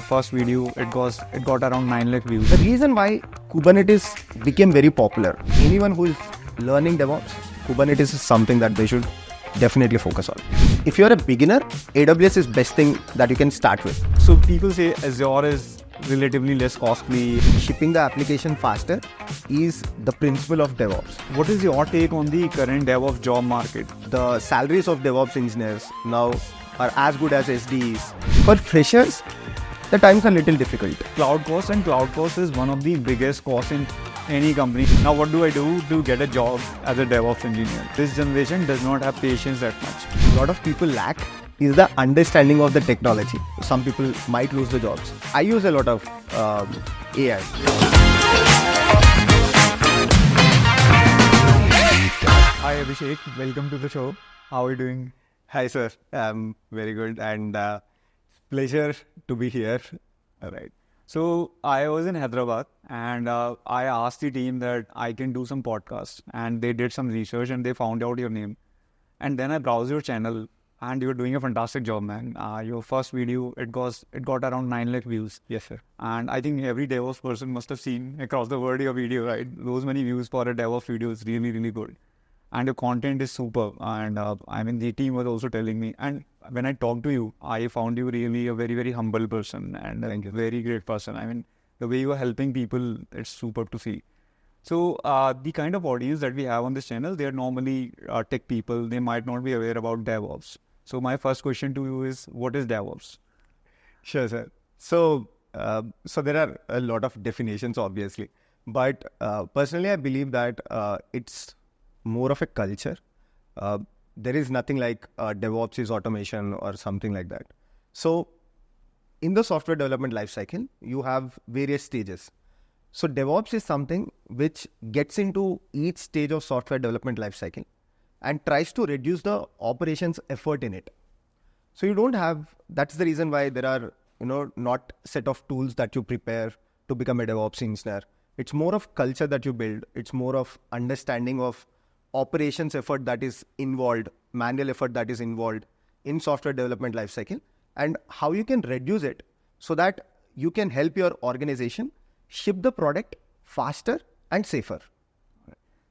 your first video, it got around 9 lakh views. The reason why Kubernetes became very popular, anyone who is learning DevOps, Kubernetes is something that they should definitely focus on. If you're a beginner, AWS is best thing that you can start with. So people say Azure is relatively less costly. Shipping the application faster is the principle of DevOps. What is your take on the current DevOps job market? The salaries of DevOps engineers now are as good as SDEs. For freshers, the times are little difficult. Cloud cost is one of the biggest costs in any company. Now what do I do to get a job as a DevOps engineer? This generation does not have patience that much. A lot of people lack is the understanding of the technology. Some people might lose the jobs. I use a lot of AI. Hi Abhishek, welcome to the show. How are you doing? Hi sir, I'm very good and pleasure to be here. All right. So I was in Hyderabad and I asked the team that I can do some podcasts, and they did some research and they found out your name. And then I browsed your channel and you're doing a fantastic job, man. Your first video, it got around 9 lakh views. Yes sir. And I think every DevOps person must have seen across the world your video, right? Those many views for a DevOps video is really, really good. And your content is superb. And the team was also telling me. And when I talked to you, I found you really a very, very humble person and a very great person. The way you are helping people, it's superb to see. So the kind of audience that we have on this channel, they are normally tech people. They might not be aware about DevOps. So my first question to you is, what is DevOps? Sure, sir. So there are a lot of definitions, obviously. But personally, I believe that it's more of a culture. There is nothing like DevOps is automation or something like that. So in the software development lifecycle, you have various stages. So DevOps is something which gets into each stage of software development lifecycle and tries to reduce the operations effort in it. So you don't have, that's the reason why there are, not set of tools that you prepare to become a DevOps engineer. It's more of culture that you build. It's more of understanding of operations effort that is involved, manual effort that is involved in software development lifecycle, and how you can reduce it so that you can help your organization ship the product faster and safer.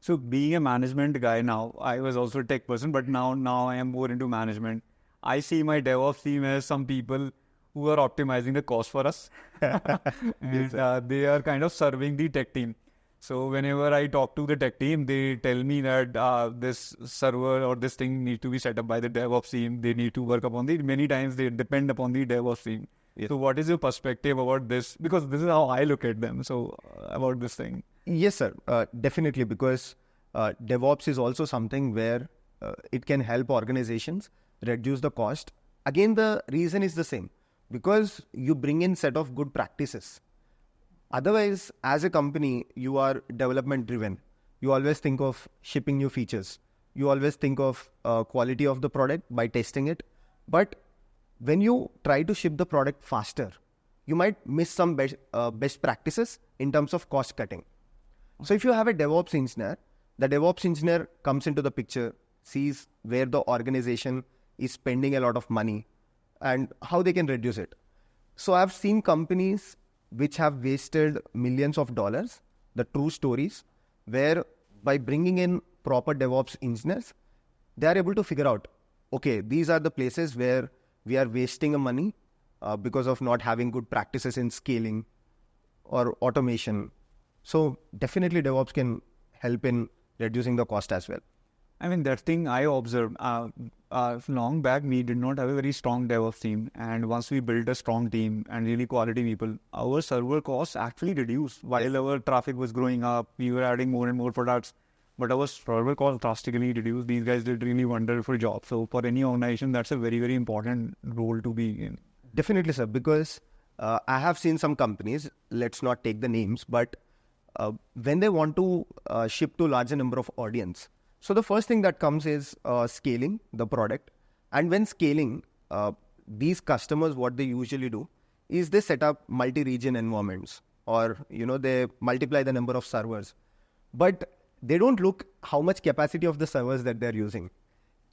So being a management guy now, I was also a tech person, but now I am more into management. I see my DevOps team as some people who are optimizing the cost for us. And they are kind of serving the tech team. So whenever I talk to the tech team, they tell me that this server or this thing needs to be set up by the DevOps team. They need to work upon it. Many times they depend upon the DevOps team. Yes. So what is your perspective about this? Because this is how I look at them. So about this thing. Yes, sir. Definitely, because DevOps is also something where it can help organizations reduce the cost. Again, the reason is the same, because you bring in set of good practices. Otherwise, as a company, you are development driven. You always think of shipping new features. You always think of quality of the product by testing it. But when you try to ship the product faster, you might miss some best practices in terms of cost cutting. So if you have a DevOps engineer, the DevOps engineer comes into the picture, sees where the organization is spending a lot of money and how they can reduce it. So I've seen companies which have wasted millions of dollars, the true stories, where by bringing in proper DevOps engineers, they are able to figure out, okay, these are the places where we are wasting money because of not having good practices in scaling or automation. So definitely DevOps can help in reducing the cost as well. That thing I observed, long back, we did not have a very strong DevOps team. And once we built a strong team and really quality people, our server costs actually reduced. While our traffic was growing up, we were adding more and more products, but our server costs drastically reduced. These guys did really wonderful job. So for any organization, that's a very, very important role to be in. Definitely, sir, because I have seen some companies, let's not take the names, but when they want to ship to larger number of audience, so the first thing that comes is scaling the product. And when scaling, these customers, what they usually do is they set up multi-region environments, or they multiply the number of servers. But they don't look how much capacity of the servers that they're using.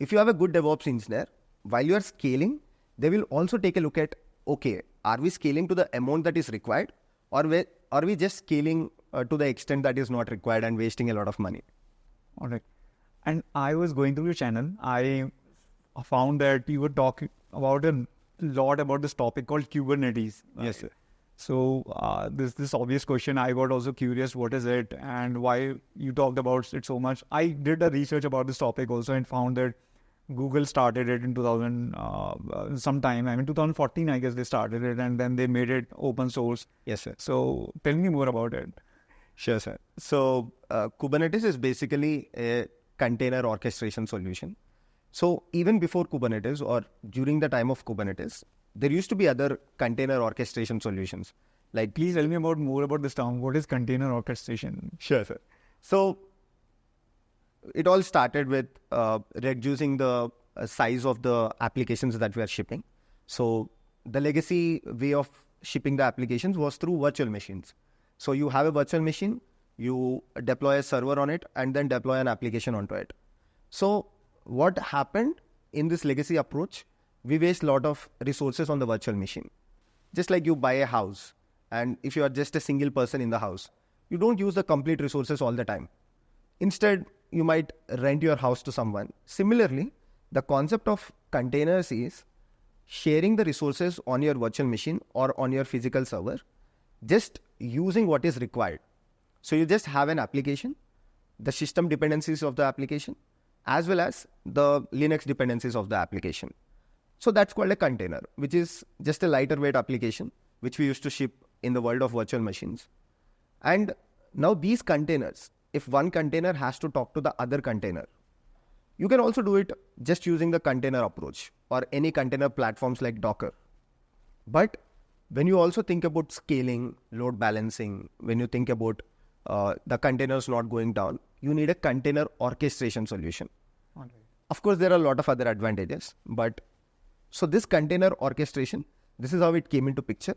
If you have a good DevOps engineer, while you are scaling, they will also take a look at, okay, are we scaling to the amount that is required, or are we just scaling to the extent that is not required and wasting a lot of money? All right. And I was going through your channel. I found that you were talking about a lot about this topic called Kubernetes. Yes, sir. So this obvious question, I got also curious, what is it and why you talked about it so much. I did a research about this topic also and found that Google started it in 2000 sometime. I mean 2014, I guess they started it, and then they made it open source. Yes, sir. So tell me more about it. Sure, sir. So Kubernetes is basically a container orchestration solution. So even before Kubernetes or during the time of Kubernetes, there used to be other container orchestration solutions. Like, Please tell me more about this term. What is container orchestration? sure, sir. So it all started with reducing the size of the applications that we are shipping. So the legacy way of shipping the applications was through virtual machines. So you have a virtual machine, you deploy a server on it, and then deploy an application onto it. So what happened in this legacy approach, we waste a lot of resources on the virtual machine. Just like you buy a house, and if you are just a single person in the house, you don't use the complete resources all the time. Instead, you might rent your house to someone. Similarly, the concept of containers is sharing the resources on your virtual machine or on your physical server, just using what is required. So you just have an application, the system dependencies of the application, as well as the Linux dependencies of the application. So that's called a container, which is just a lighter weight application, which we used to ship in the world of virtual machines. And now these containers, if one container has to talk to the other container, you can also do it just using the container approach or any container platforms like Docker. But when you also think about scaling, load balancing, when you think about the containers not going down, you need a container orchestration solution. Okay. Of course, there are a lot of other advantages, but so this container orchestration, this is how it came into picture.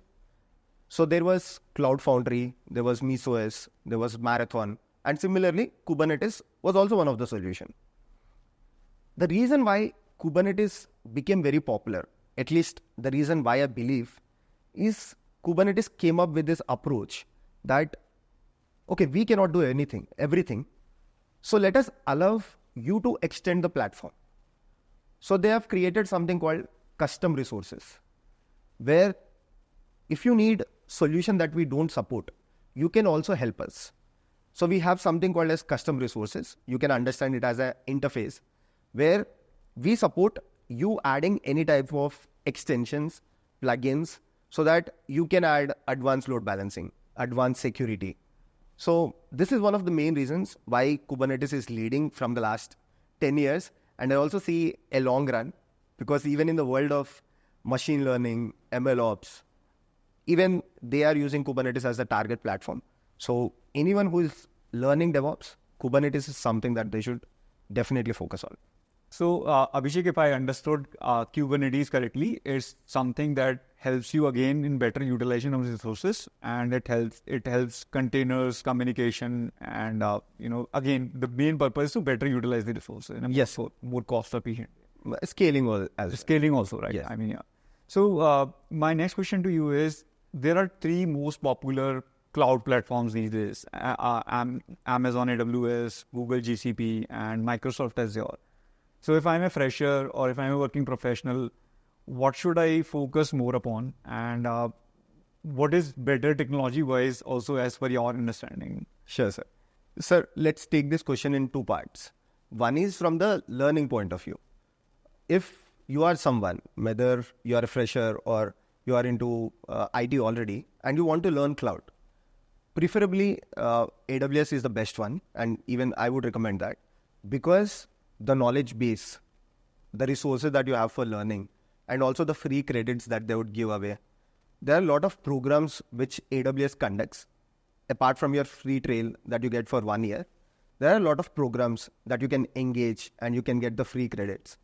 So there was Cloud Foundry, there was MesoS, there was Marathon, and similarly, Kubernetes was also one of the solutions. The reason why Kubernetes became very popular, at least the reason why I believe, is Kubernetes came up with this approach that, okay, we cannot do everything. So let us allow you to extend the platform. So they have created something called custom resources, where if you need solution that we don't support, you can also help us. So we have something called as custom resources. You can understand it as an interface where we support you adding any type of extensions, plugins, so that you can add advanced load balancing, advanced security. So this is one of the main reasons why Kubernetes is leading from the last 10 years. And I also see a long run, because even in the world of machine learning, ML Ops, even they are using Kubernetes as the target platform. So anyone who is learning DevOps, Kubernetes is something that they should definitely focus on. So Abhishek, if I understood Kubernetes correctly, it's something that helps you again in better utilization of resources, and it helps containers, communication, and again the main purpose is to better utilize the resources in a more cost efficient. Scaling also, right? Yes. I mean, yeah. So my next question to you is: there are three most popular cloud platforms these days: Amazon AWS, Google GCP, and Microsoft Azure. So if I'm a fresher or if I'm a working professional, what should I focus more upon? And what is better technology-wise also as per your understanding? Sure, sir. Sir, let's take this question in two parts. One is from the learning point of view. If you are someone, whether you are a fresher or you are into IT already and you want to learn cloud, preferably AWS is the best one, and even I would recommend that, because the knowledge base, the resources that you have for learning, and also the free credits that they would give away. There are a lot of programs which AWS conducts. Apart from your free trial that you get for 1 year, there are a lot of programs that you can engage and you can get the free credits.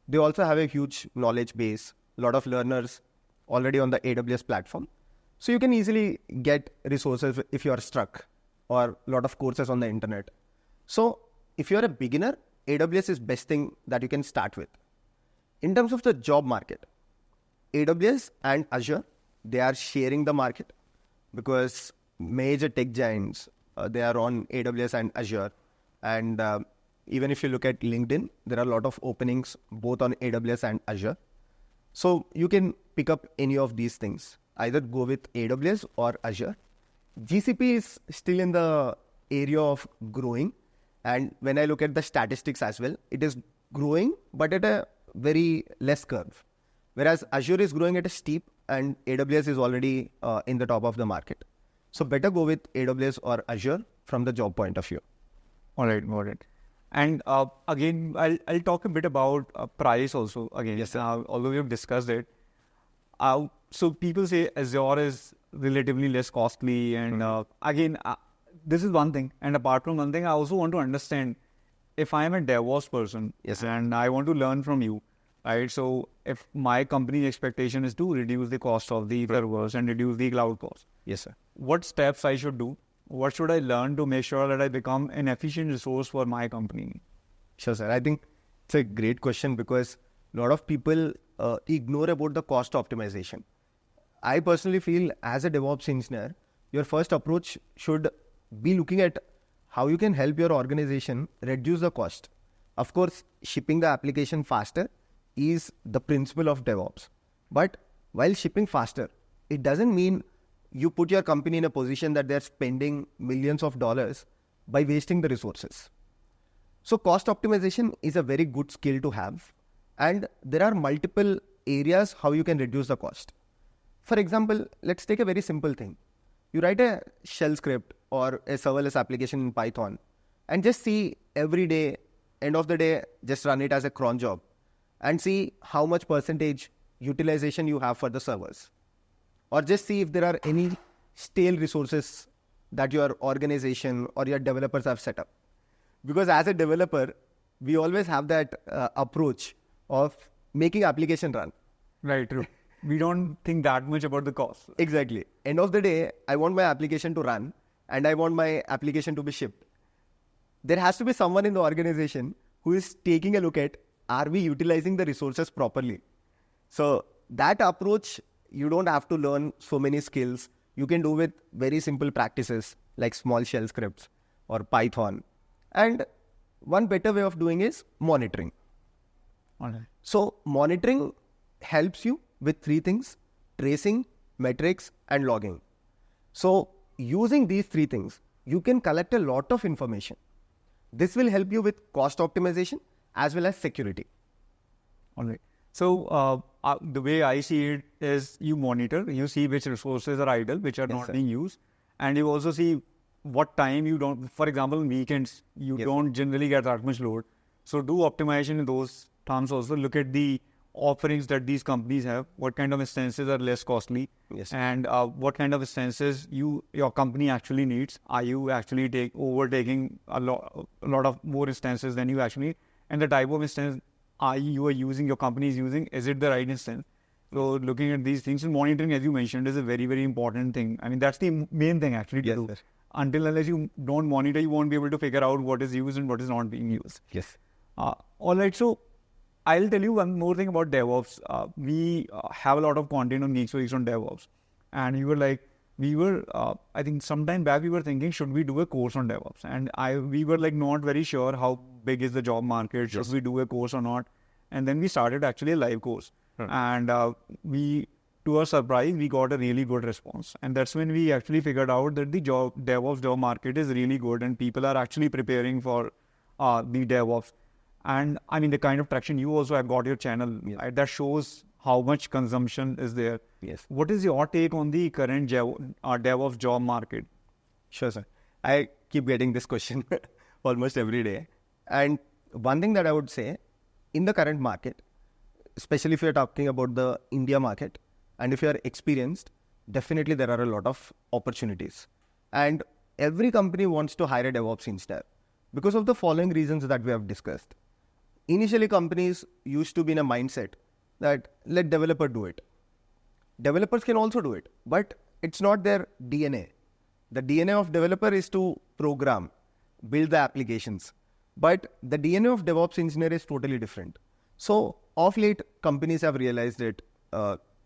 They also have a huge knowledge base, a lot of learners already on the AWS platform. So you can easily get resources if you are stuck, or a lot of courses on the internet. So if you're a beginner, AWS is best thing that you can start with. In terms of the job market, AWS and Azure they are sharing the market because major tech giants, they are on AWS and Azure. And even if you look at LinkedIn, there are a lot of openings both on AWS and Azure. So you can pick up any of these things, either go with AWS or Azure. GCP is still in the area of growing. And when I look at the statistics as well, it is growing, but at a very less curve. Whereas Azure is growing at a steep and AWS is already in the top of the market. So better go with AWS or Azure from the job point of view. All right, got it. And again, I'll talk a bit about price also again. Yes, sir. Although we have discussed it. So people say Azure is relatively less costly. And again, this is one thing. And apart from one thing, I also want to understand if I am a DevOps person, Yes, sir. and I want to learn from you, right? So if my company's expectation is to reduce the cost of the servers and reduce the cloud cost, Yes, sir. what steps I should do? What should I learn to make sure that I become an efficient resource for my company? Sure, sir. I think it's a great question because a lot of people ignore about the cost optimization. I personally feel as a DevOps engineer, your first approach should be looking at how you can help your organization reduce the cost. Of course, shipping the application faster is the principle of DevOps. But while shipping faster, it doesn't mean you put your company in a position that they're spending millions of dollars by wasting the resources. So cost optimization is a very good skill to have. And there are multiple areas how you can reduce the cost. For example, let's take a very simple thing. You write a shell script or a serverless application in Python and just see every day, end of the day, just run it as a cron job and see how much percentage utilization you have for the servers. Or just see if there are any stale resources that your organization or your developers have set up. Because as a developer, we always have that approach of making application run. Right, true. We don't think that much about the cost. Exactly. End of the day, I want my application to run and I want my application to be shipped. There has to be someone in the organization who is taking a look at, are we utilizing the resources properly? So that approach, you don't have to learn so many skills. You can do with very simple practices like small shell scripts or Python. And one better way of doing is monitoring. All right. So monitoring helps you with three things: tracing, metrics, and logging. So using these three things, you can collect a lot of information. This will help you with cost optimization as well as security. All right. So the way I see it is you monitor, you see which resources are idle, which are not being used. And you also see what time you don't, for example, weekends, you don't generally get that much load. So do optimization in those terms also. Look at the offerings that these companies have, what kind of instances are less costly, and what kind of instances your company actually needs. Are you actually overtaking a lot of more instances than you actually need? And the type of instance you are using, your company is using, is it the right instance? So looking at these things and monitoring, as you mentioned, is a very, very important thing. I mean, that's the main thing actually to do. Sir. Until unless you don't monitor, you won't be able to figure out what is used and what is not being used. Yes. All right. So I'll tell you one more thing about DevOps. We have a lot of content on geeksforgeeks on DevOps. And I think sometime back we were thinking, should we do a course on DevOps? And we were like not very sure how big is the job market, should we do a course or not? And then we started actually a live course. And to our surprise, we got a really good response. And that's when we actually figured out that the DevOps job market is really good and people are actually preparing for the DevOps. And I mean, the kind of traction you also have got your channel, right? That shows how much consumption is there. Yes. What is your take on the current DevOps job market? Sure, sir. I keep getting this question almost every day. And one thing that I would say, in the current market, especially if you're talking about the India market, and if you're experienced, definitely there are a lot of opportunities. And every company wants to hire a DevOps engineer because of the following reasons that we have discussed. Initially, companies used to be in a mindset that let developer do it. Developers can also do it, but it's not their DNA. The DNA of developer is to program, build the applications. But the DNA of DevOps engineer is totally different. So of late, companies have realized it.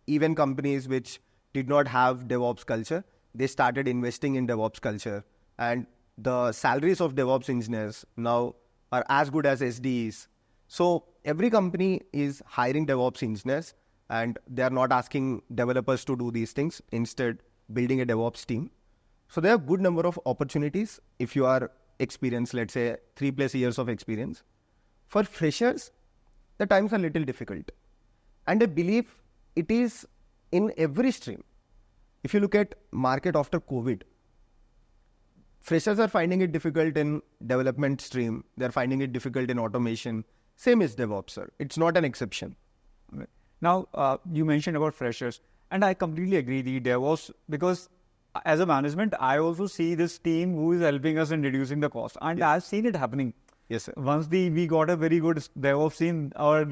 Even companies which did not have DevOps culture, they started investing in DevOps culture. And the salaries of DevOps engineers now are as good as SDEs. So every company is hiring DevOps engineers, and they are not asking developers to do these things, instead building a DevOps team. So there are a good number of opportunities if you are experienced, let's say 3+ years of experience. For freshers, the times are a little difficult. And I believe it is in every stream. If you look at market after COVID, freshers are finding it difficult in development stream. They're finding it difficult in automation. Same as DevOps, sir. It's not an exception. Now, you mentioned about freshers, and I completely agree. The DevOps, because as a management, I also see this team who is helping us in reducing the cost, and I've seen it happening. Yes, sir. Once we got a very good DevOps in our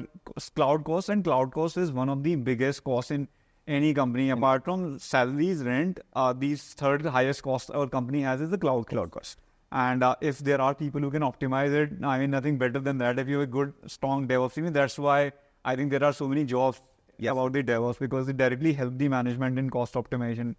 cloud cost, and cloud cost is one of the biggest costs in any company. Apart from salaries, rent, the third highest cost our company has is the cloud cost. And if there are people who can optimize it, I mean, nothing better than that. If you have a good, strong DevOps team, that's why I think there are so many jobs about the DevOps, because it directly helps the management in cost optimization.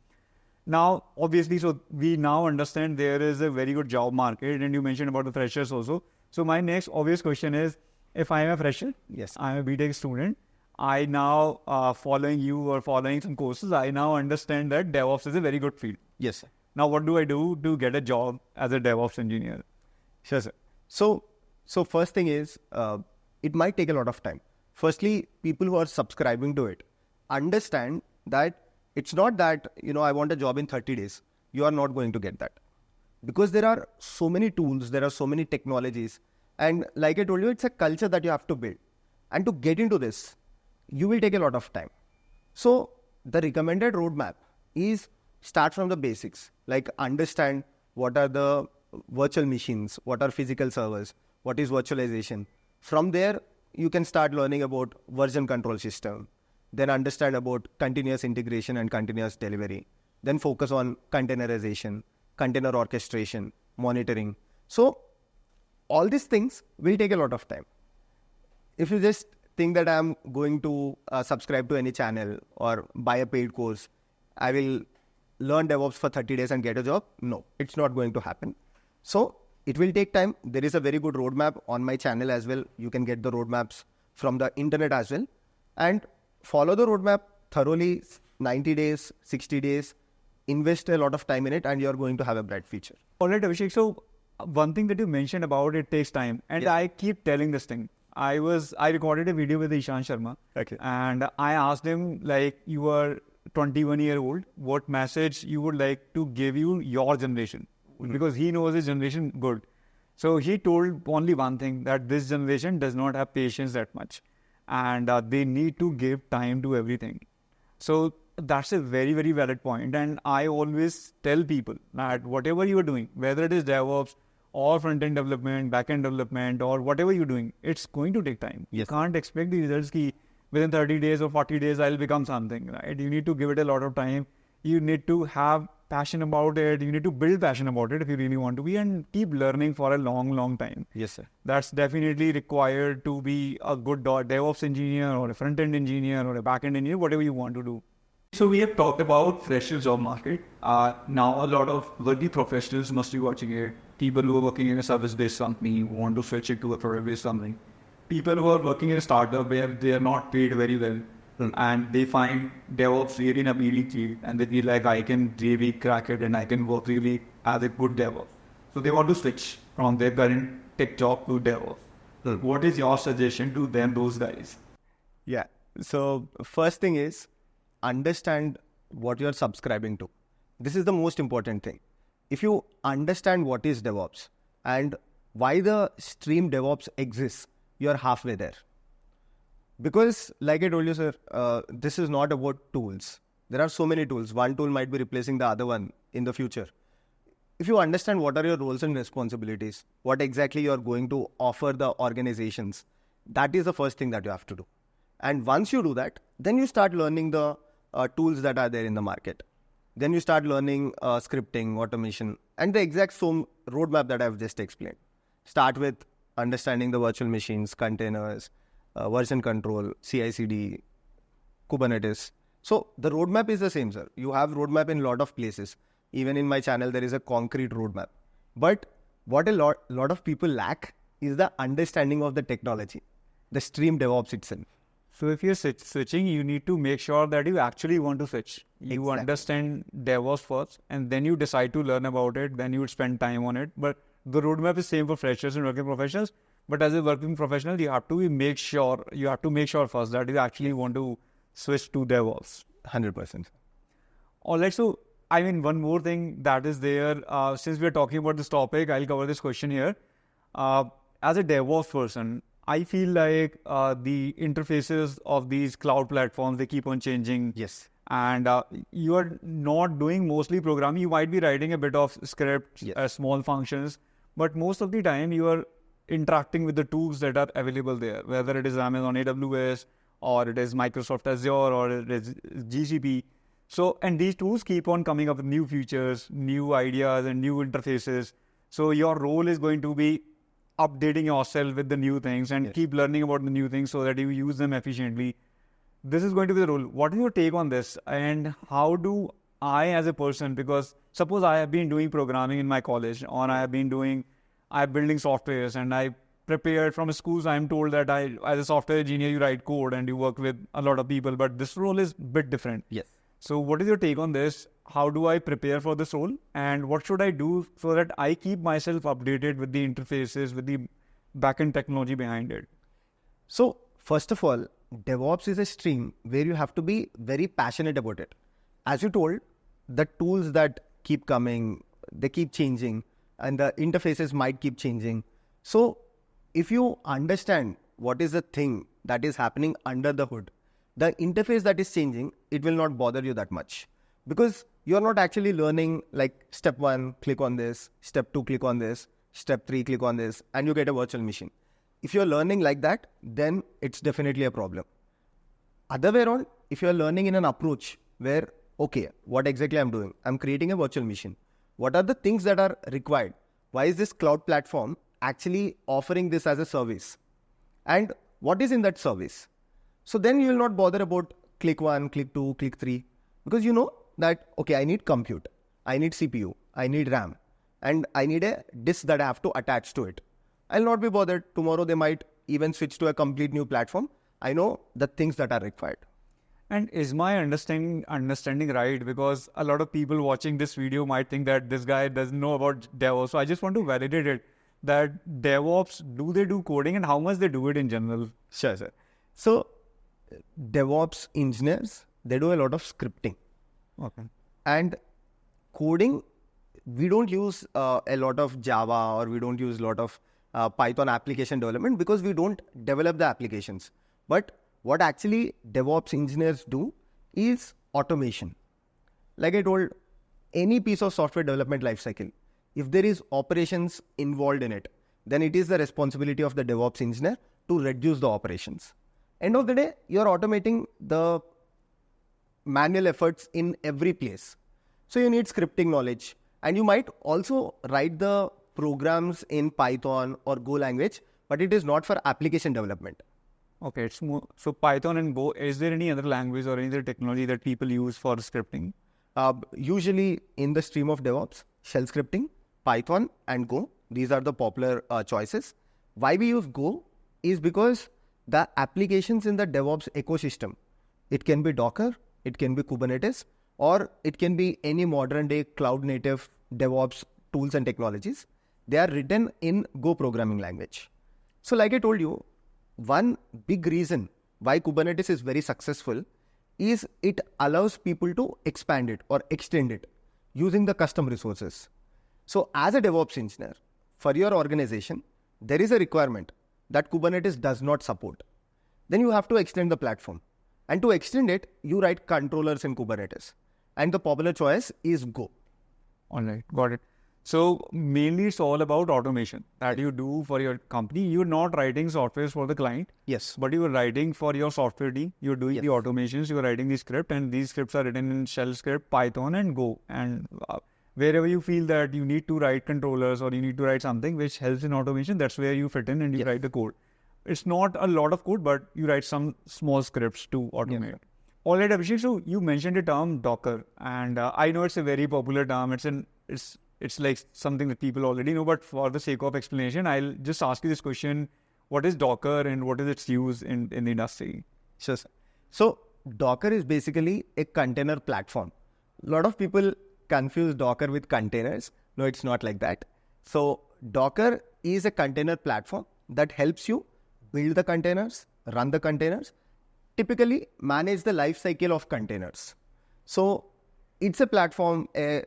Now, obviously, so we now understand there is a very good job market, and you mentioned about the freshers also. So my next obvious question is, if I am a fresher, Yes, I am a BTech student, I now, following you or following some courses, I now understand that DevOps is a very good field. Yes, sir. Now, what do I do to get a job as a DevOps engineer? Sure, sir. So first thing is, it might take a lot of time. Firstly, people who are subscribing to it understand that it's not that, I want a job in 30 days. You are not going to get that. Because there are so many tools, there are so many technologies. And like I told you, it's a culture that you have to build. And to get into this, you will take a lot of time. So the recommended roadmap is start from the basics, like understand what are the virtual machines, what are physical servers, what is virtualization. From there, you can start learning about version control system, then understand about continuous integration and continuous delivery, then focus on containerization, container orchestration, monitoring. So all these things will take a lot of time. If you just think that I'm going to subscribe to any channel or buy a paid course, I will learn DevOps for 30 days and get a job. No, it's not going to happen. So it will take time. There is a very good roadmap on my channel as well. You can get the roadmaps from the internet as well. And follow the roadmap thoroughly, 90 days, 60 days, invest a lot of time in it, and you're going to have a bright future. All right, Abhishek. So one thing that you mentioned about it takes time. And I keep telling this thing. I recorded a video with Ishan Sharma. Okay. And I asked him, like, you are 21-year-old, what message you would like to give your generation? Because he knows his generation good. So he told only one thing, that this generation does not have patience that much. And they need to give time to everything. So that's a very, very valid point. And I always tell people that whatever you are doing, whether it is DevOps or front-end development, back-end development, or whatever you're doing, it's going to take time. Yes. You can't expect the results within 30 days or 40 days, I'll become something, right? You need to give it a lot of time. You need to have passion about it. You need to build passion about it if you really want to be, and keep learning for a long, long time. Yes, sir. That's definitely required to be a good DevOps engineer or a front-end engineer or a back-end engineer, whatever you want to do. So we have talked about freshers job market. Now a lot of worthy professionals must be watching it. People who are working in a service-based company want to switch it to a product-based company. People who are working in a startup where they are not paid very well, and they find DevOps really an appealing field, and they feel like I can really crack it and I can work really as a good DevOps. So they want to switch from their current tech job to DevOps. What is your suggestion to them, those guys? Yeah. So first thing is, understand what you're subscribing to. This is the most important thing. If you understand what is DevOps and why the stream DevOps exists, you're halfway there. Because like I told you, sir, this is not about tools. There are so many tools. One tool might be replacing the other one in the future. If you understand what are your roles and responsibilities, what exactly you're going to offer the organizations, that is the first thing that you have to do. And once you do that, then you start learning the tools that are there in the market. Then you start learning scripting, automation, and the exact roadmap that I've just explained. Start with understanding the virtual machines, containers, version control, CI/CD, Kubernetes. So the roadmap is the same, sir. You have roadmap in a lot of places. Even in my channel, there is a concrete roadmap. But what a lot of people lack is the understanding of the technology, the stream DevOps itself. So if you're switching, you need to make sure that you actually want to switch. You Exactly. understand DevOps first, and then you decide to learn about it. Then you would spend time on it. But the roadmap is same for freshers and working professionals. But as a working professional, you have to make sure first that you actually want to switch to DevOps. 100%. All right. So I mean, one more thing that is there. Since we are talking about this topic, I'll cover this question here. As a DevOps person, I feel like the interfaces of these cloud platforms, they keep on changing. Yes. And you are not doing mostly programming. You might be writing a bit of script, Yes. small functions, but most of the time you are interacting with the tools that are available there, whether it is Amazon AWS or it is Microsoft Azure or it is GCP. So, and these tools keep on coming up with new features, new ideas and new interfaces. So your role is going to be updating yourself with the new things and keep learning about the new things so that you use them efficiently. This is going to be the role. What is your take on this? And how do I as a person, because suppose I have been doing programming in my college or I'm building softwares and I prepared from schools, I'm told that as a software engineer, you write code and you work with a lot of people, but this role is a bit different. Yes. So what is your take on this? How do I prepare for this role? And what should I do so that I keep myself updated with the interfaces, with the backend technology behind it? So first of all, DevOps is a stream where you have to be very passionate about it. As you told, the tools that keep coming, they keep changing and the interfaces might keep changing. So if you understand what is the thing that is happening under the hood, the interface that is changing, it will not bother you that much because you're not actually learning like step 1, click on this, step 2, click on this, step 3, click on this, and you get a virtual machine. If you're learning like that, then it's definitely a problem. Other way around, if you're learning in an approach where, okay, what exactly I'm doing? I'm creating a virtual machine. What are the things that are required? Why is this cloud platform actually offering this as a service? And what is in that service? So then you will not bother about click 1, click 2, click 3, because you know that, okay, I need compute, I need CPU, I need RAM, and I need a disk that I have to attach to it. I'll not be bothered. Tomorrow they might even switch to a complete new platform. I know the things that are required. And is my understanding right? Because a lot of people watching this video might think that this guy doesn't know about DevOps. So I just want to validate it that DevOps, do they do coding and how much they do it in general? Sure, sir. So DevOps engineers, they do a lot of scripting. Okay. And coding, we don't use a lot of Java or we don't use a lot of Python application development because we don't develop the applications. But what actually DevOps engineers do is automation. Like I told, any piece of software development lifecycle, if there is operations involved in it, then it is the responsibility of the DevOps engineer to reduce the operations. End of the day, you're automating the manual efforts in every place. So you need scripting knowledge, and you might also write the programs in Python or Go language, but it is not for application development. Okay, it's more, so Python and Go, is there any other language or any other technology that people use for scripting? Usually in the stream of DevOps, shell scripting, Python and Go, these are the popular choices. Why we use Go is because the applications in the DevOps ecosystem, it can be Docker, it can be Kubernetes, or it can be any modern day cloud native DevOps tools and technologies. They are written in Go programming language. So like I told you, one big reason why Kubernetes is very successful is it allows people to expand it or extend it using the custom resources. So as a DevOps engineer, for your organization, there is a requirement that Kubernetes does not support. Then you have to extend the platform. And to extend it, you write controllers in Kubernetes. And the popular choice is Go. All right, got it. So mainly it's all about automation that you do for your company. You're not writing softwares for the client. Yes. But you're writing for your software team. You're doing the automations. You're writing the script, and these scripts are written in shell script, Python, and Go. And wherever you feel that you need to write controllers or you need to write something which helps in automation, that's where you fit in and you write the code. It's not a lot of code, but you write some small scripts to automate. All right, Abhishek. So you mentioned the term Docker, and I know it's a very popular term. It's like something that people already know. But for the sake of explanation, I'll just ask you this question: what is Docker, and what is its use in the industry? Sure, sir. So Docker is basically a container platform. A lot of people confuse Docker with containers. No, it's not like that. So Docker is a container platform that helps you build the containers, run the containers, typically manage the life cycle of containers. So it's a platform, a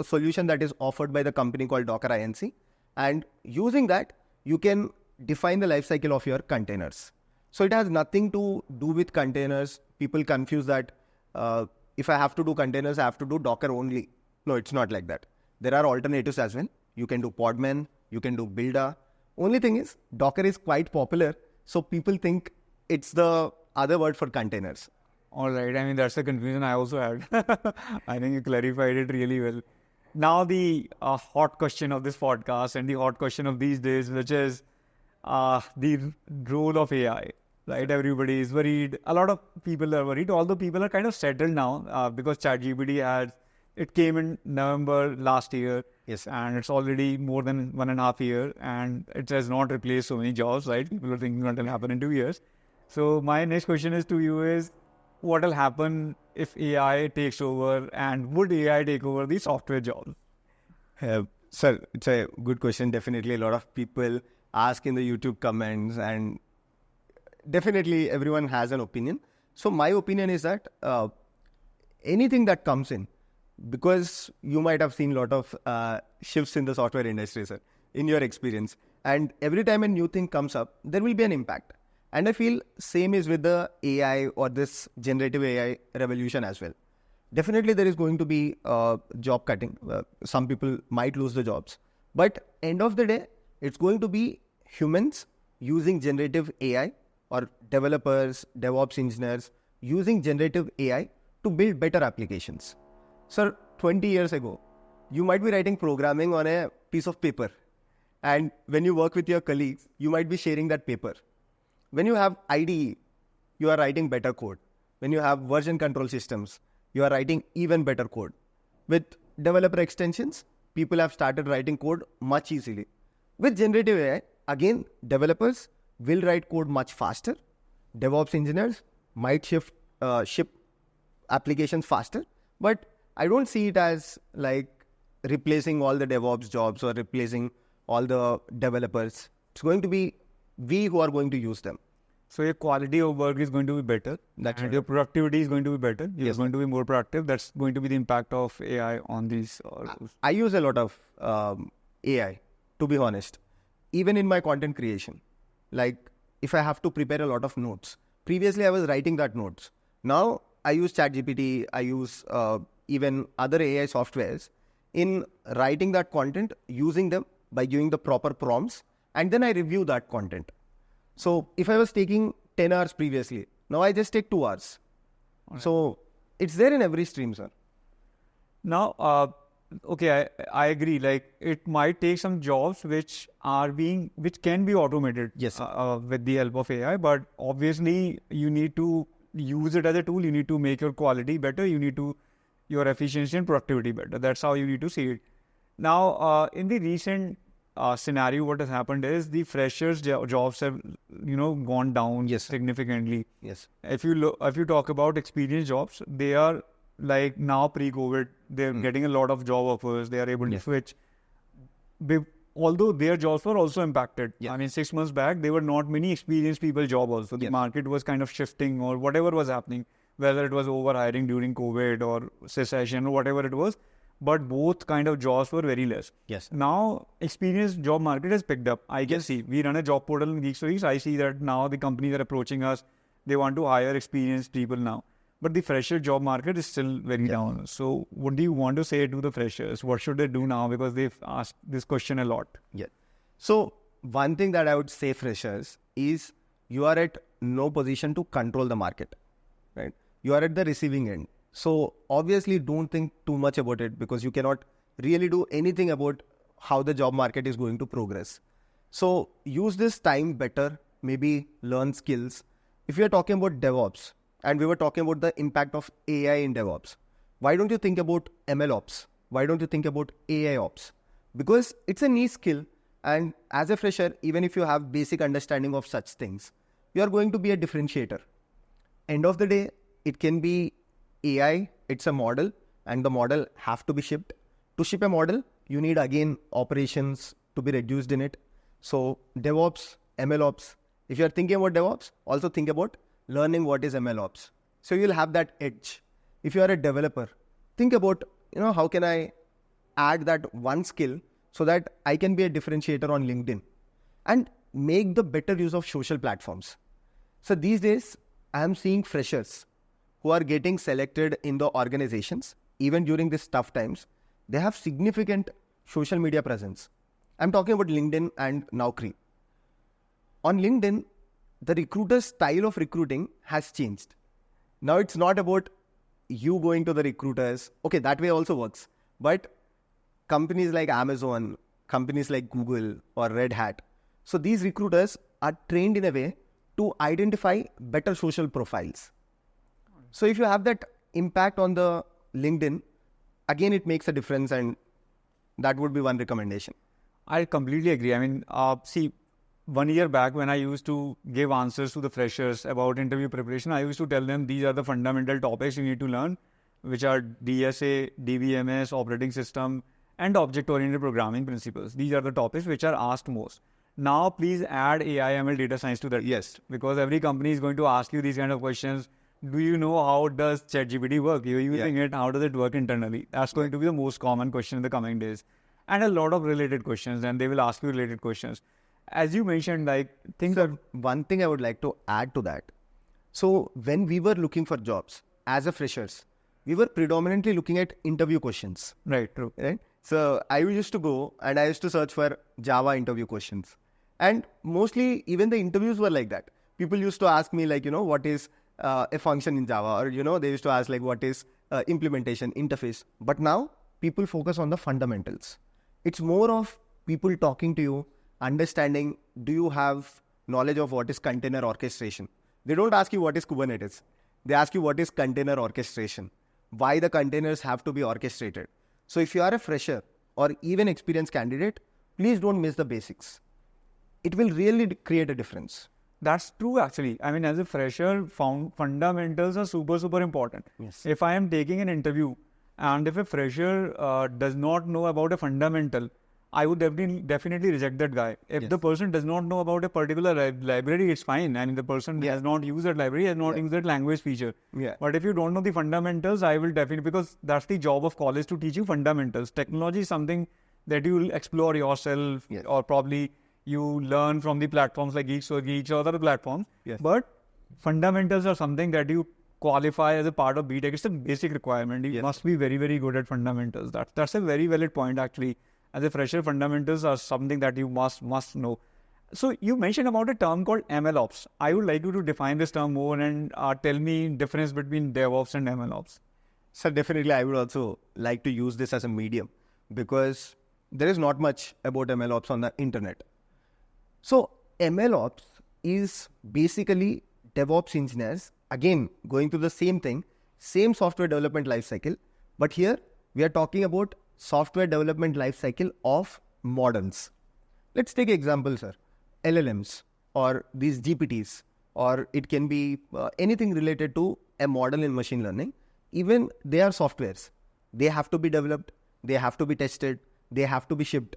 solution that is offered by the company called Docker Inc. And using that, you can define the life cycle of your containers. So it has nothing to do with containers. People confuse that if I have to do containers, I have to do Docker only. No, it's not like that. There are alternatives as well. You can do Podman, you can do Builder. Only thing is, Docker is quite popular, so people think it's the other word for containers. All right. I mean, that's the confusion I also had. I think you clarified it really well. Now, the hot question of this podcast and the hot question of these days, which is the role of AI. Right? Everybody is worried. A lot of people are worried. Although people are kind of settled now because ChatGPT it came in November last year. Yes. And it's already more than 1.5 years, and it has not replaced so many jobs, right? People are thinking it will happen in 2 years. So my next question is to you is, what will happen if AI takes over, and would AI take over the software jobs? Sir, it's a good question. Definitely a lot of people ask in the YouTube comments, and definitely everyone has an opinion. So my opinion is that anything that comes in, because you might have seen a lot of shifts in the software industry, sir, in your experience. And every time a new thing comes up, there will be an impact. And I feel same is with the AI or this generative AI revolution as well. Definitely there is going to be job cutting. Some people might lose the jobs. But end of the day, it's going to be humans using generative AI, or developers, DevOps engineers using generative AI to build better applications. Sir, 20 years ago, you might be writing programming on a piece of paper. And when you work with your colleagues, you might be sharing that paper. When you have IDE, you are writing better code. When you have version control systems, you are writing even better code. With developer extensions, people have started writing code much easily. With generative AI, again, developers will write code much faster. DevOps engineers might ship applications faster. But I don't see it as like replacing all the DevOps jobs or replacing all the developers. It's going to be we who are going to use them. So your quality of work is going to be better. That's and right. your productivity is going to be better. You're Yes. going to be more productive. That's going to be the impact of AI on these. I use a lot of AI, to be honest, even in my content creation. Like if I have to prepare a lot of notes, previously I was writing that notes. Now I use ChatGPT, I use even other AI softwares in writing that content, using them by giving the proper prompts, and then I review that content. So if I was taking 10 hours previously, now I just take 2 hours. Right. So it's there in every stream, sir. Now, okay, I agree. Like it might take some jobs which can be automated. Yes. With the help of AI, but obviously you need to use it as a tool. You need to make your quality better. You need to your efficiency and productivity better. That's how you need to see it. Now, in the recent scenario, what has happened is the freshers jobs have gone down Yes. significantly. Yes. If you talk about experienced jobs, they are like now pre-COVID, they're getting a lot of job offers. They are able to Yes. switch. Although their jobs were also impacted. Yes. I mean, 6 months back, there were not many experienced people job also. The Yes. market was kind of shifting or whatever was happening, whether it was overhiring during COVID or recession or whatever it was. But both kind of jobs were very less. Yes. Now, experienced job market has picked up. I can see. We run a job portal in geeksforgeeks. I see that now the companies are approaching us. They want to hire experienced people now. But the fresher job market is still very down. So what do you want to say to the freshers? What should they do now? Because they've asked this question a lot. Yeah. So one thing that I would say freshers is you are at no position to control the market, right? You are at the receiving end. So obviously don't think too much about it because you cannot really do anything about how the job market is going to progress. So use this time better, maybe learn skills. If you're talking about DevOps, and we were talking about the impact of AI in DevOps. Why don't you think about ML Ops? Why don't you think about AI Ops? Because it's a niche skill, and as a fresher, even if you have basic understanding of such things, you are going to be a differentiator. End of the day, it can be AI, it's a model, and the model have to be shipped. To ship a model, you need again operations to be reduced in it. So DevOps, ML Ops. If you are thinking about DevOps, also think about learning what is ML Ops. So you'll have that edge. If you are a developer, think about, how can I add that one skill so that I can be a differentiator on LinkedIn and make the better use of social platforms. So these days, I am seeing freshers who are getting selected in the organizations, even during these tough times. They have significant social media presence. I'm talking about LinkedIn and Naukri. On LinkedIn, the recruiter's style of recruiting has changed. Now it's not about you going to the recruiters. Okay, that way also works. But companies like Amazon, companies like Google or Red Hat. So these recruiters are trained in a way to identify better social profiles. So if you have that impact on the LinkedIn, again, it makes a difference, and that would be one recommendation. I completely agree. I mean, see, 1 year back when I used to give answers to the freshers about interview preparation, I used to tell them these are the fundamental topics you need to learn, which are DSA, DBMS, operating system, and object-oriented programming principles. These are the topics which are asked most. Now, please add AI, ML, data science to that. Yes. Because every company is going to ask you these kind of questions. Do you know how does ChatGPT work? You're using it. How does it work internally? That's going to be the most common question in the coming days. And a lot of related questions, and they will ask you related questions. As you mentioned, one thing I would like to add to that. So when we were looking for jobs as a freshers, we were predominantly looking at interview questions. Right, true. Right? So I used to go and I used to search for Java interview questions. And mostly even the interviews were like that. People used to ask me what is a function in Java, or, they used to ask what is implementation interface. But now people focus on the fundamentals. It's more of people talking to you, understanding, do you have knowledge of what is container orchestration? They don't ask you what is Kubernetes. They ask you what is container orchestration, why the containers have to be orchestrated. So if you are a fresher or even experienced candidate, please don't miss the basics. It will really create a difference. That's true, actually. I mean, as a fresher, fundamentals are super, super important. Yes. If I am taking an interview and if a fresher does not know about a fundamental, I would definitely reject that guy. If the person does not know about a particular library, it's fine. I mean, the person has not used that library, has not used that language feature. Yeah. But if you don't know the fundamentals, I will definitely, because that's the job of college, to teach you fundamentals. Technology is something that you will explore yourself, or probably you learn from the platforms like geeksforgeeks or other platforms. Yes. But fundamentals are something that you qualify as a part of B.Tech. It's a basic requirement. You must be very, very good at fundamentals. That's a very valid point, actually. As a fresher, fundamentals are something that you must know. So you mentioned about a term called ML Ops. I would like you to define this term more and tell me difference between DevOps and ML Ops. So definitely I would also like to use this as a medium, because there is not much about ML Ops on the internet. So ML Ops is basically DevOps engineers, again, going through the same thing, same software development lifecycle, but here we are talking about software development lifecycle of models. Let's take an example, sir. LLMs or these GPTs, or it can be anything related to a model in machine learning. Even they are softwares. They have to be developed, they have to be tested, they have to be shipped.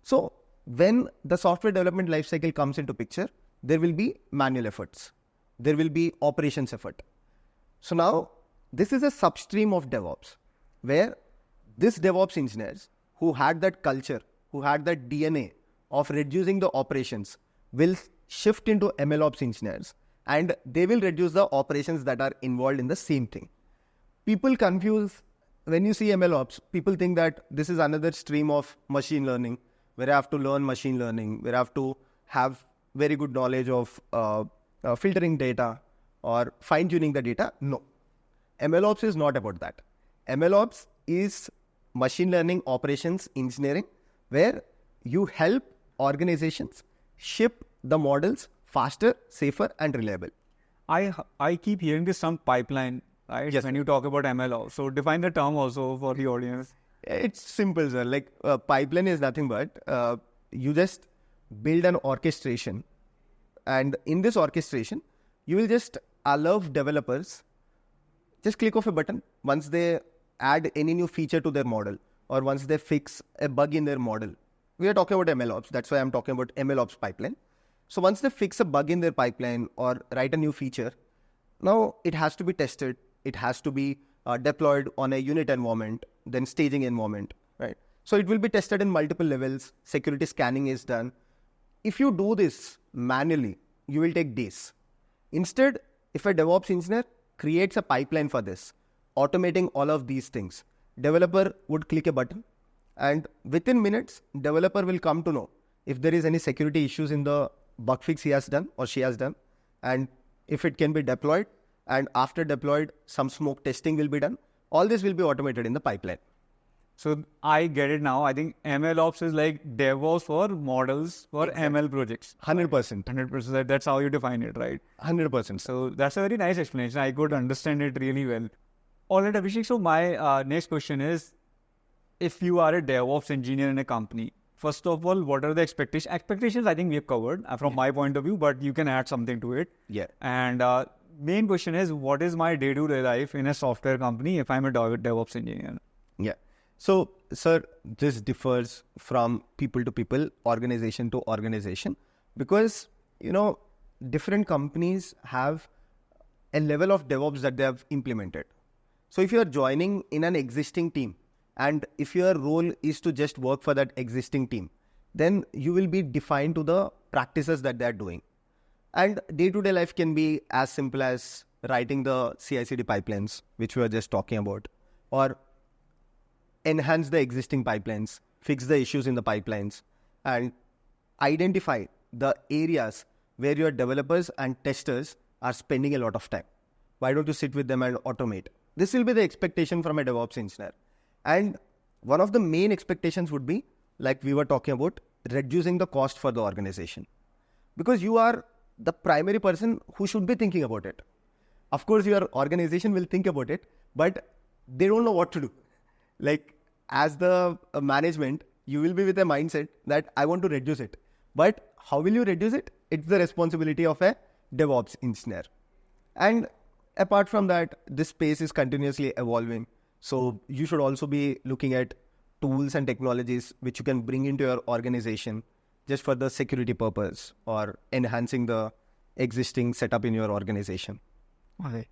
So when the software development lifecycle comes into picture, there will be manual efforts. There will be operations effort. So now this is a substream of DevOps, where this DevOps engineers who had that culture, who had that DNA of reducing the operations, will shift into ML Ops engineers, and they will reduce the operations that are involved in the same thing. People confuse, when you see ML Ops, people think that this is another stream of machine learning, where I have to learn machine learning, where I have to have very good knowledge of filtering data or fine-tuning the data. No. ML Ops is not about that. ML Ops is machine learning operations engineering, where you help organizations ship the models faster, safer, and reliable. I keep hearing this term pipeline, right? Yes. When you talk about ML Ops. So define the term also for the audience. It's simple, sir. Like pipeline is nothing but you just build an orchestration, and in this orchestration, you will just allow developers just click of a button once they add any new feature to their model or once they fix a bug in their model. We are talking about ML Ops. That's why I'm talking about ML Ops pipeline. So once they fix a bug in their pipeline or write a new feature, now it has to be tested. It has to be deployed on a unit environment, then staging environment, right? So it will be tested in multiple levels. Security scanning is done. If you do this manually, you will take days. Instead, if a DevOps engineer creates a pipeline for this, automating all of these things, developer would click a button, and within minutes, developer will come to know if there is any security issues in the bug fix he has done or she has done, and if it can be deployed, and after deployed, some smoke testing will be done. All this will be automated in the pipeline. So I get it now. I think ML Ops is like DevOps for models for ML projects. 100%. 100%. That's how you define it, right? 100%. So that's a very nice explanation. I could understand it really well. All right, Abhishek. So my next question is, if you are a DevOps engineer in a company, first of all, what are the expectations? Expectations, I think we have covered from my point of view, but you can add something to it. Yeah. And main question is, what is my day-to-day life in a software company if I'm a DevOps engineer? Yeah. So, sir, this differs from people to people, organization to organization, because, different companies have a level of DevOps that they have implemented. So if you are joining in an existing team, and if your role is to just work for that existing team, then you will be defined to the practices that they are doing. And day-to-day life can be as simple as writing the CI/CD pipelines, which we were just talking about, or enhance the existing pipelines, fix the issues in the pipelines, and identify the areas where your developers and testers are spending a lot of time. Why don't you sit with them and automate? This will be the expectation from a DevOps engineer. And one of the main expectations would be, like we were talking about, reducing the cost for the organization. Because you are the primary person who should be thinking about it. Of course, your organization will think about it, but they don't know what to do. Like, as the management, you will be with a mindset that I want to reduce it. But how will you reduce it? It's the responsibility of a DevOps engineer. And apart from that, this space is continuously evolving. So you should also be looking at tools and technologies which you can bring into your organization just for the security purpose or enhancing the existing setup in your organization. Okay.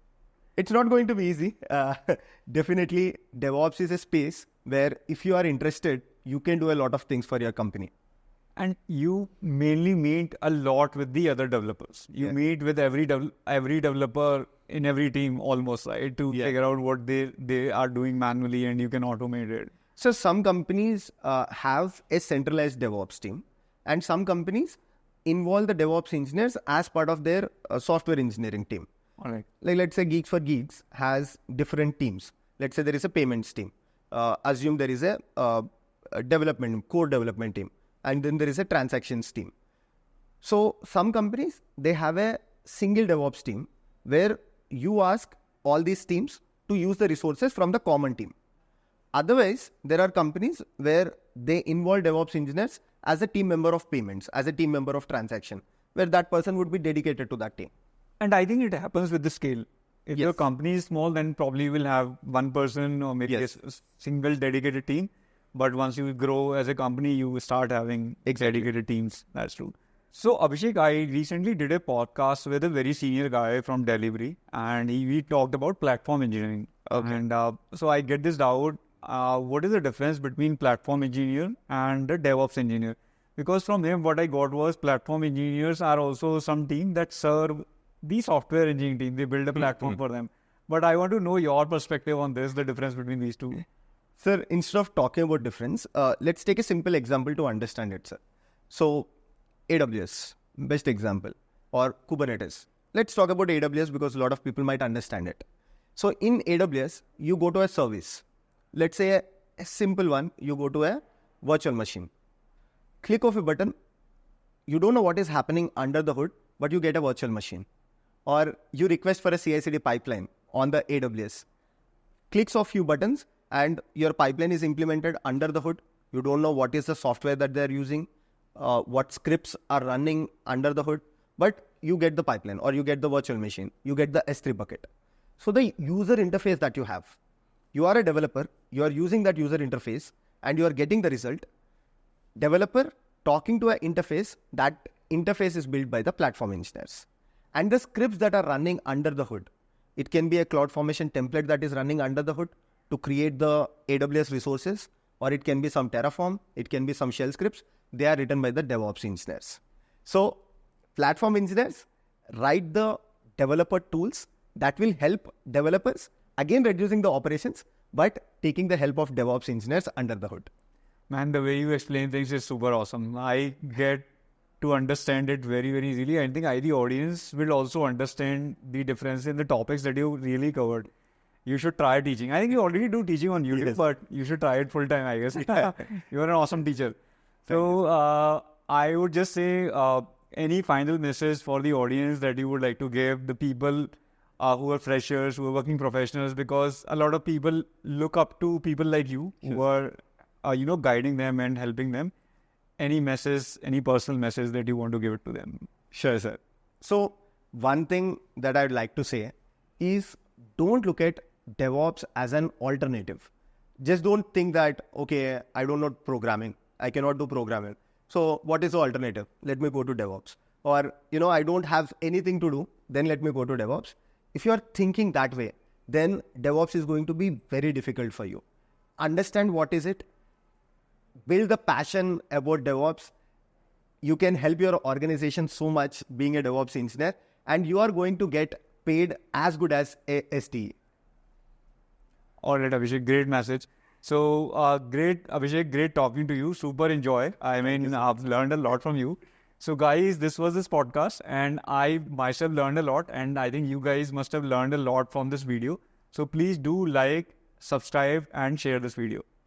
It's not going to be easy. Definitely, DevOps is a space where if you are interested, you can do a lot of things for your company. And you mainly meet a lot with the other developers. You meet with every developer in every team almost, right? To figure out what they are doing manually, and you can automate it. So some companies have a centralized DevOps team, and some companies involve the DevOps engineers as part of their software engineering team. All right. Like, let's say geeksforgeeks has different teams. Let's say there is a payments team. Assume there is a core development team. And then there is a transactions team. So some companies, they have a single DevOps team where you ask all these teams to use the resources from the common team. Otherwise, there are companies where they involve DevOps engineers as a team member of payments, as a team member of transaction, where that person would be dedicated to that team. And I think it happens with the scale. If your company is small, then probably you will have one person or maybe a single dedicated team. But once you grow as a company, you start having dedicated teams. That's true. So Abhishek, I recently did a podcast with a very senior guy from Delivery, and we talked about platform engineering. Okay. And so I get this doubt. What is the difference between platform engineer and the DevOps engineer? Because from him, what I got was platform engineers are also some team that serve the software engineering team. They build a platform for them. But I want to know your perspective on this, the difference between these two. Sir, instead of talking about difference, let's take a simple example to understand it, sir. So, AWS, best example, or Kubernetes. Let's talk about AWS because a lot of people might understand it. So, in AWS, you go to a service. Let's say a simple one, you go to a virtual machine. Click of a button, you don't know what is happening under the hood, but you get a virtual machine. or you request for a CI/CD pipeline on the AWS. Clicks of few buttons and your pipeline is implemented under the hood. You don't know what is the software that they're using, what scripts are running under the hood, but you get the pipeline or you get the virtual machine, you get the S3 bucket. So the user interface that you have, you are a developer, you are using that user interface and you are getting the result. Developer talking to an interface, that interface is built by the platform engineers. And the scripts that are running under the hood, it can be a CloudFormation template that is running under the hood to create the AWS resources, or it can be some Terraform, it can be some shell scripts. They are written by the DevOps engineers. So platform engineers write the developer tools that will help developers, again reducing the operations, but taking the help of DevOps engineers under the hood. Man, the way you explain things is super awesome. I get to understand it very, very easily. I think the audience will also understand the difference in the topics that you really covered. You should try teaching. I think you already do teaching on YouTube, but you should try it full time, I guess. You're an awesome teacher. So I would just say any final message for the audience that you would like to give the people who are freshers, who are working professionals, because a lot of people look up to people like you who are, guiding them and helping them. Any message, any personal message that you want to give it to them? Sure, sir. So one thing that I'd like to say is don't look at DevOps as an alternative. Just don't think that, okay, I don't know programming. I cannot do programming. So what is the alternative? Let me go to DevOps. Or, I don't have anything to do. Then let me go to DevOps. If you are thinking that way, then DevOps is going to be very difficult for you. Understand what is it. Build the passion about DevOps. You can help your organization so much being a DevOps engineer, and you are going to get paid as good as a STE. All right, Abhishek, great message. So, great, Abhishek, great talking to you. Super enjoy. I mean, I've learned a lot from you. So, guys, this was this podcast, and I myself learned a lot, and I think you guys must have learned a lot from this video. So, please do like, subscribe, and share this video.